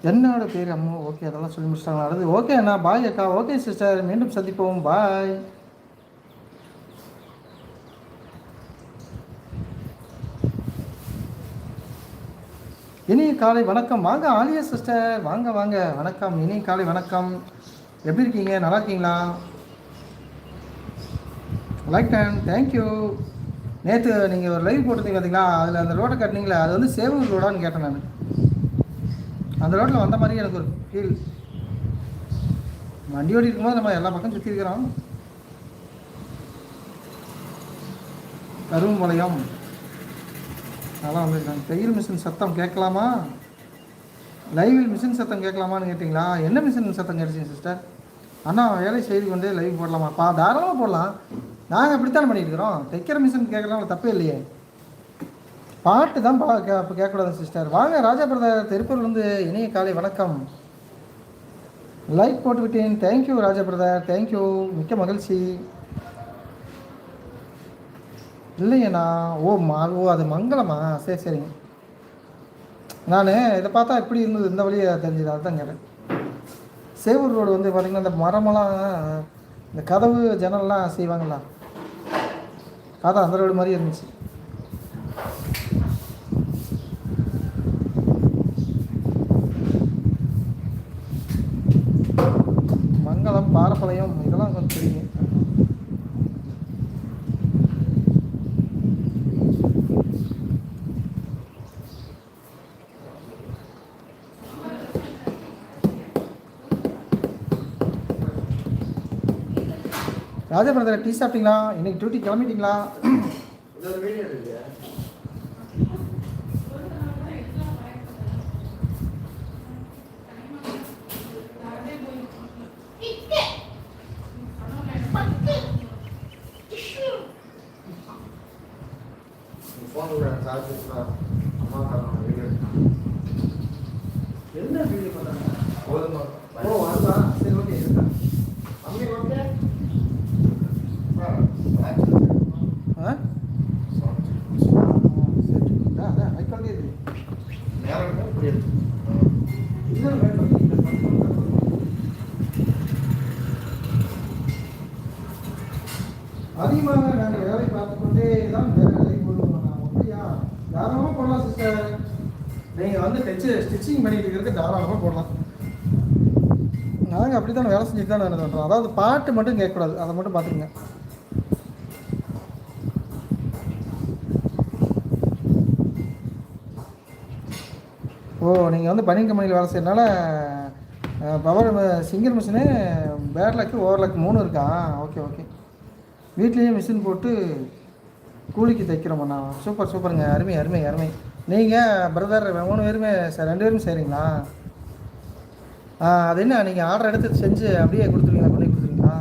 என்னோட பேர் அம்மு. ஓகே, அதெல்லாம் சொல்லி முடிச்சிட்டாங்களா? அடுத்து ஓகே அண்ணா, பாய் அக்கா. ஓகே சிஸ்டர், மீண்டும் சந்திப்போம். பாய். இனிய காலை வணக்கம். வாங்க ஆலியா சிஸ்டர், வாங்க வாங்க. வணக்கம், இனிய காலை வணக்கம். எப்படி இருக்கீங்க? நல்லா இருக்கீங்களா? லைக் டன், தேங்க்யூ. நேற்று நீங்கள் ஒரு லைவ் போட்டிருந்தீங்க பார்த்தீங்களா? அதில் அந்த ரோட்டை கட்டினீங்களா, அது வந்து சேவூர் ரோடான்னு கேட்டேன் நான். அந்த ரோட்டில் வந்த மாதிரி எனக்கு ஒரு ஃபீல். வண்டி ஓடி இருக்கும்போது நம்ம எல்லா பக்கம் சுற்றி இருக்கிறோம். கரும்பாளையம் நல்லா வந்துருக்காங்க. தையல் மிஷின் சத்தம் கேட்கலாமா? லைவில் மிஷின் சத்தம் கேட்கலாமான்னு கேட்டிங்களா? என்ன மிஷின் சத்தம் கேட்டுச்சிங்க சிஸ்டர்? அண்ணா வேலை செய்து கொண்டே லைவ் போடலாமாப்பா? தாராளமாக போடலாம். நாங்கள் இப்படித்தானே பண்ணிட்டு இருக்கிறோம். தைக்கிற மிஷின் கேட்கலாம், தப்பே இல்லையே. பாட்டு தான் இப்போ கேட்கக்கூடாது சிஸ்டர். வாங்க ராஜா பிரதர், திருப்பூர்லேருந்து இனிய காலை வணக்கம். லைக் போட்டு விட்டேன். தேங்க்யூ ராஜா பிரதர், தேங்க்யூ, மிக்க மகிழ்ச்சி. இல்லைங்கண்ணா. ஓ அது மங்களமா? சரி சரிங்க. நான் இதை பார்த்தா எப்படி இருந்தது, இந்த வழியை தெரிஞ்சது, அதுதான் கேட்டேன். சேவூர் ரோடு வந்து பார்த்திங்கன்னா இந்த மரமெல்லாம், இந்த கதவு ஜன்னல்லாம் செய்வாங்களா, அதான் அந்த ரோடு மாதிரி இருந்துச்சு. மங்களம், பாரப்பாளையம், இதெல்லாம் கொஞ்சம் தெரியும். ராஜா பிரதர், டீ சாப்பிட்டீங்களா? இன்னைக்கு டியூட்டி கிளம்பிட்டீங்களா? என்ன வீடியோ பண்ணுறாங்க? ஓ அதுதான். சரி ஓகே, இருக்கேன். அங்கே ஓகே. அதான் ஹைக்காலே இருக்குது. அதிகமாக நாங்கள் வேலை பார்த்துக்கொண்டே தான் வேலை போடுவோம். அப்படியா? தாராளமாக போடலாம் சிஸ்டர். நீங்கள் வந்து ஸ்டிச்சிங் பண்ணிட்டு இருக்கிறதுக்கு தாராளமாக போடலாம். நாங்கள் அப்படி தான் வேலை செஞ்சுட்டு தான் என்ன பண்ணுறோம். அதாவது பாட்டு மட்டும் கேட்கக்கூடாது, அதை மட்டும் பார்த்துக்குங்க. ஓ நீங்கள் வந்து பனியன் கம்பெனியில் வேலை செய்யறதுனால பவர் சிங்கிள் மிஷினு, பேர்லக்கு ஓவர்லக்கு 3 இருக்கா? Okay okay. வீட்லேயே மிஷின் போட்டு கூலிக்கு தைக்கிறோம்ண்ணா. சூப்பர் சூப்பருங்க, அருமை அருமை அருமை. நீங்கள் பிரதர் 3 பேருமே 2 பேரும் செய்கிறீங்களா? அது என்ன, நீங்கள் ஆர்டர் எடுத்து செஞ்சு அப்படியே கொடுத்துருவீங்களா, பண்ணி கொடுத்துருவீங்களா?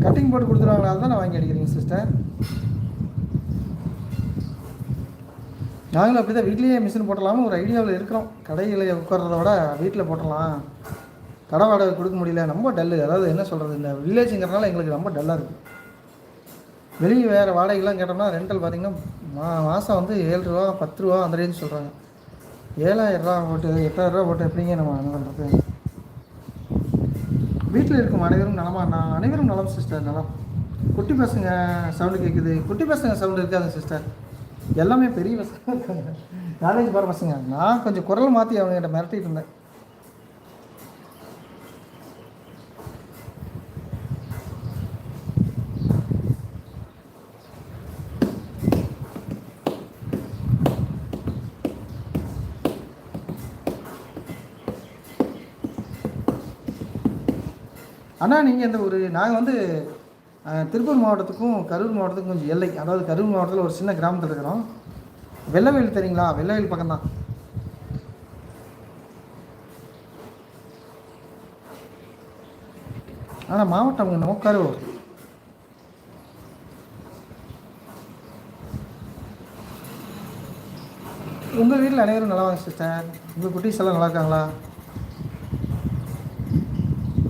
கட்டிங் போட்டு கொடுத்துருவாங்களா? அதுதான் நான் வாங்கி அடிக்கிறீங்க சிஸ்டர். நாங்களும் அப்படி தான் வீட்லேயே மிஷின் போட்டலாம்னு ஒரு ஐடியாவில் இருக்கிறோம். கடையில் உட்கார்றத விட வீட்டில் போட்டலாம். கடை வாடகை கொடுக்க முடியல, ரொம்ப டல்லு. அதாவது என்ன சொல்கிறது, இந்த வில்லேஜுங்கிறதுனால எங்களுக்கு ரொம்ப டல்லாக இருக்குது. வெளியே வேறு வாடகைலாம் கேட்டோம்னா ரெண்டல் பார்த்திங்கன்னா மாதம் வந்து 7 ரூபா 10 ரூபா அந்த ரேஞ்சு சொல்கிறாங்க. 7,000 ரூபா போட்டு 8,000 ரூபா போட்டு எப்படிங்க நம்ம என்ன பண்ணுறது? வீட்டில் இருக்கும் அனைவரும் நலமா? நான் அனைவரும் நலம் சிஸ்டர், நலம். குட்டி பசங்க சவுண்டு கேட்குது. குட்டி பசங்க சவுண்டு இருக்காது சிஸ்டர், எல்லாமே பெரிய பசங்க இருக்காங்க, காலேஜ் போகிற பசங்க. நான் கொஞ்சம் குரல் மாற்றி அவங்ககிட்ட மிரட்டிட்டு இருந்தேன். அண்ணா நீங்கள் இந்த ஒரு நாங்கள் வந்து திருப்பூர் மாவட்டத்துக்கும் கரூர் மாவட்டத்துக்கும் கொஞ்சம் எல்லை. அதாவது கரூர் மாவட்டத்தில் ஒரு சின்ன கிராமத்தில் இருக்கிறோம். வெள்ளவேல் தெரியுங்களா? வெள்ளவேல் பக்கம்தான். ஆனால் மாவட்டம் நம்ம கரூர். உங்கள் வீட்டில் அனைவரும் நல்லா வாங்க சிஸ்டர். உங்கள் குட்டீஸ் எல்லாம் நல்லா இருக்காங்களா?